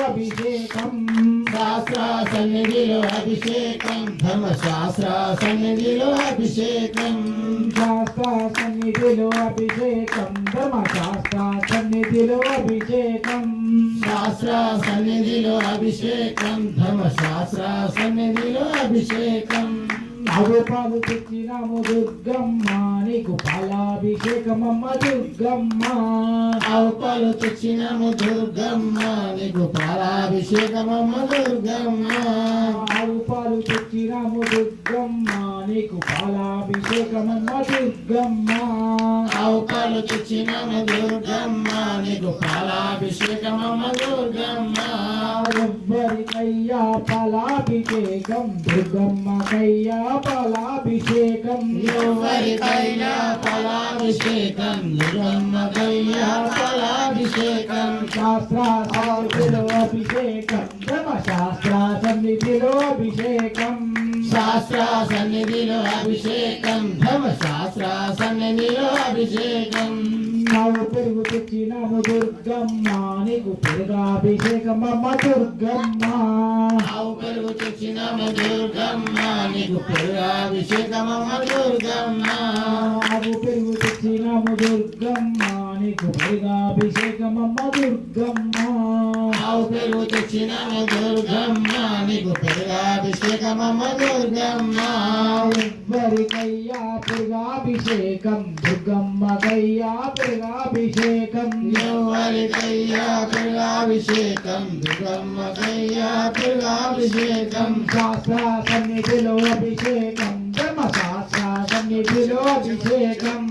అభిషేకం శాస్త్ర సన్నిధిలో అభిషేకం ధర్మశాస్త్ర సన్నిధిలో అభిషేకం శాస్త్ర సన్నిధిలో అభిషేకం ధర్మశాస్త్ర సన్నిధిలో అభిషేకం శాస్త్ర సన్నిధిలో అభిషేకం ధర్మశాస్త్ర సన్నిధిలో అభిషేకం పాలు తెచ్చినాము దుర్గమ్మ నీకు పాలాభిషేకమమ్మ దుర్గమ్మ పాలు తెచ్చినాము దుర్గమ్మ నీకు పాలాభిషేకమమ్మ దుర్గమ్మ పాలు తెచ్చినాము దుర్గమ్మ నీకు పాలాభిషేకమమ్మ దుర్గమ్మ పాలు తెచ్చినాము దుర్గమ్మ నీకు పాలాభిషేకమమ్మ దుర్గమ్మ ఎవ్వరికయ్యా పాలాభిషేకం దుర్గమ్మకయ్యా పాలాభిషేకం ఎవరికైనా ఫలాభిషేకం దుర్గమ్మకయ్యా ఫలాభిషేకం శాస్త్రాసన్నిధిలో అభిషేకం ధర్మశాస్త్ర సన్నిధిలో అభిషేకం శాస్త్ర సన్నిధిలో అభిషేకం ధర్మశాస్త్ర సన్నిధిలో అభిషేకం ನಾವು పెరుగు తెచ్చినాము దుర్గమ్మ నీకు పెరుగాభిషేకమమ్మ దుర్గమ్మ ఆవు పెరుగు తెచ్చినాము దుర్గమ్మ నీకు పెరుగాభిషేకమమ్మ దుర్గమ్మ ఆవు పెరుగు తెచ్చినాము దుర్గమ్మ నీకు పెరుగాభిషేకమమ్మ దుర్గమ్మ ఆవు పెరుగు తెచ్చినాము దుర్గమ్మ నీకు పెరుగాభిషేకమమ్మ దుర్గమ్మ ఎవ్వరికయ్యా పెరుగాభిషేకం దుర్గమ్మకయ్యా పెరుగాభిషేకం ఎవరికయ్యా పెరుగాభిషేకం దుర్గమ్మకయ్యా పెరుగాభిషేకం శాస్త్ర సన్నిధిలో అభిషేకం ధర్మశాస్త్ర సన్నిధిలో అభిషేకం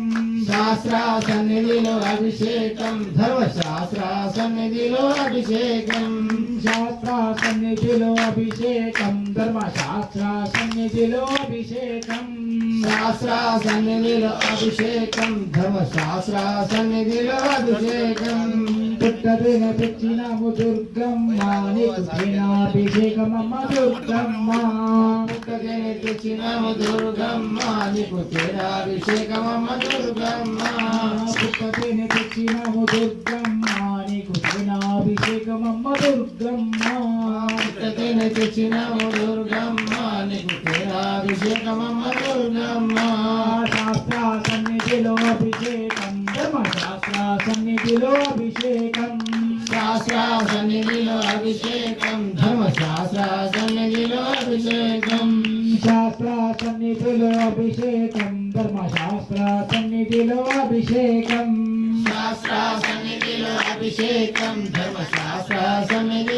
శాస్త్ర సన్నిధిలో అభిషేకం ధర్మశాస్త్ర సన్నిధిలో అభిషేకం శాస్త్ర సన్నిధిలో అభిషేకం ధర్మశాస్త్ర సన్నిధిలో అభిషేకం శాస్త్ర సన్నిధిలో అభిషేకం ధర్మశాస్త్ర సన్నిధిలో అభిషేకం పుట్టదిన తెచ్చినాము దుర్గమ్మ నీకు తేనాభిషేకమమ్మ దుర్గమ్మ పుట్టదేని తెచ్చినాము దుర్గమ్మ నీకు తేనాభిషేకమమ్మ దుర్గమ్మ పుట్టదిన తెచ్చినాము దుర్గమ్మ నీకు తేనాభిషేకమమ్మ దుర్గమ్మ పుట్టదేని తెచ్చినాము దుర్గమ్మ నీకు తేనాభిషేకమమ్మ దుర్గమ్మ శాస్త్ర సన్నిధిలో అభిషేకం ధర్మశాస్త్ర సన్నిధిలో అభిషేకం శాస్త్ర సన్నిధిలో అభిషేకం ధర్మశాస్త్ర సన్నిధిలో అభిషేకం శాస్త్ర సన్నిధిలో అభిషేకం ధర్మశాస్త్ర సన్నిధిలో అభిషేకం శాస్త్ర సన్నిధిలో అభిషేకం ధర్మశాస్త్ర సన్నిధి